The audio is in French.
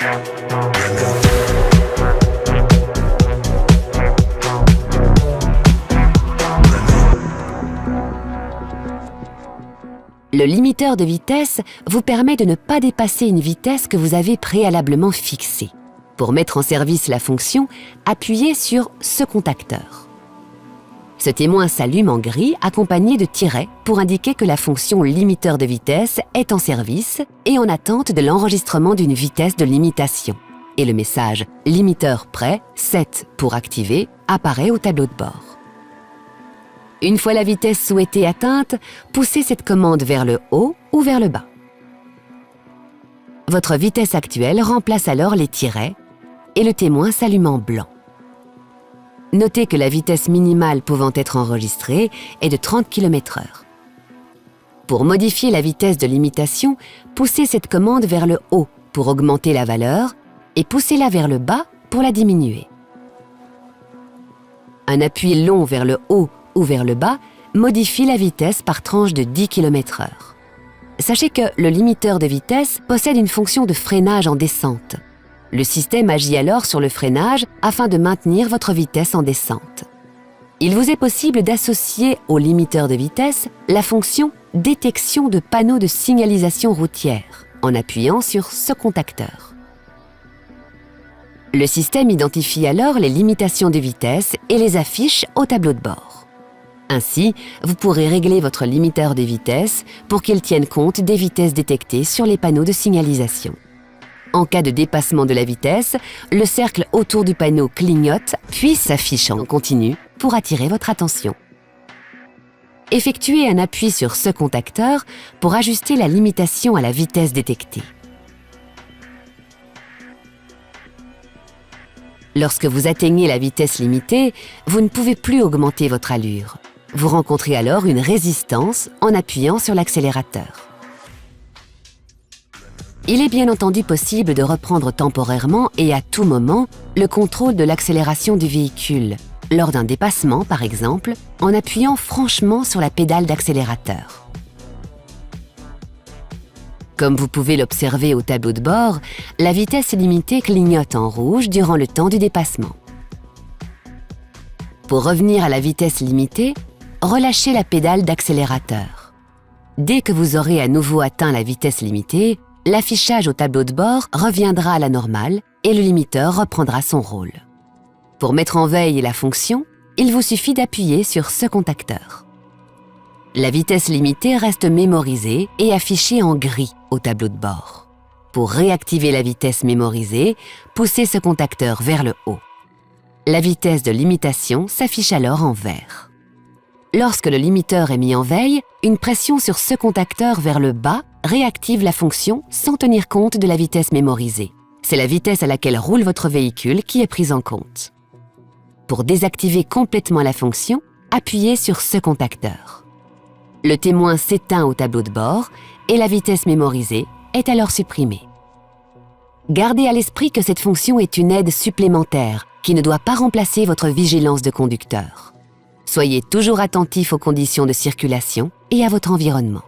Le limiteur de vitesse vous permet de ne pas dépasser une vitesse que vous avez préalablement fixée. Pour mettre en service la fonction, appuyez sur ce contacteur. Ce témoin s'allume en gris accompagné de tirets pour indiquer que la fonction limiteur de vitesse est en service et en attente de l'enregistrement d'une vitesse de limitation. Et le message « Limiteur prêt, 7 pour activer » apparaît au tableau de bord. Une fois la vitesse souhaitée atteinte, poussez cette commande vers le haut ou vers le bas. Votre vitesse actuelle remplace alors les tirets et le témoin s'allume en blanc. Notez que la vitesse minimale pouvant être enregistrée est de 30 km/h. Pour modifier la vitesse de limitation, poussez cette commande vers le haut pour augmenter la valeur et poussez-la vers le bas pour la diminuer. Un appui long vers le haut ou vers le bas modifie la vitesse par tranche de 10 km/h. Sachez que le limiteur de vitesse possède une fonction de freinage en descente. Le système agit alors sur le freinage afin de maintenir votre vitesse en descente. Il vous est possible d'associer au limiteur de vitesse la fonction « Détection de panneaux de signalisation routière » en appuyant sur ce contacteur. Le système identifie alors les limitations de vitesse et les affiche au tableau de bord. Ainsi, vous pourrez régler votre limiteur de vitesse pour qu'il tienne compte des vitesses détectées sur les panneaux de signalisation. En cas de dépassement de la vitesse, le cercle autour du panneau clignote puis s'affiche en continu pour attirer votre attention. Effectuez un appui sur ce contacteur pour ajuster la limitation à la vitesse détectée. Lorsque vous atteignez la vitesse limitée, vous ne pouvez plus augmenter votre allure. Vous rencontrez alors une résistance en appuyant sur l'accélérateur. Il est bien entendu possible de reprendre temporairement et à tout moment le contrôle de l'accélération du véhicule, lors d'un dépassement par exemple, en appuyant franchement sur la pédale d'accélérateur. Comme vous pouvez l'observer au tableau de bord, la vitesse limitée clignote en rouge durant le temps du dépassement. Pour revenir à la vitesse limitée, relâchez la pédale d'accélérateur. Dès que vous aurez à nouveau atteint la vitesse limitée, l'affichage au tableau de bord reviendra à la normale et le limiteur reprendra son rôle. Pour mettre en veille la fonction, il vous suffit d'appuyer sur ce contacteur. La vitesse limitée reste mémorisée et affichée en gris au tableau de bord. Pour réactiver la vitesse mémorisée, poussez ce contacteur vers le haut. La vitesse de limitation s'affiche alors en vert. Lorsque le limiteur est mis en veille, une pression sur ce contacteur vers le bas réactive la fonction sans tenir compte de la vitesse mémorisée. C'est la vitesse à laquelle roule votre véhicule qui est prise en compte. Pour désactiver complètement la fonction, appuyez sur ce contacteur. Le témoin s'éteint au tableau de bord et la vitesse mémorisée est alors supprimée. Gardez à l'esprit que cette fonction est une aide supplémentaire qui ne doit pas remplacer votre vigilance de conducteur. Soyez toujours attentif aux conditions de circulation et à votre environnement.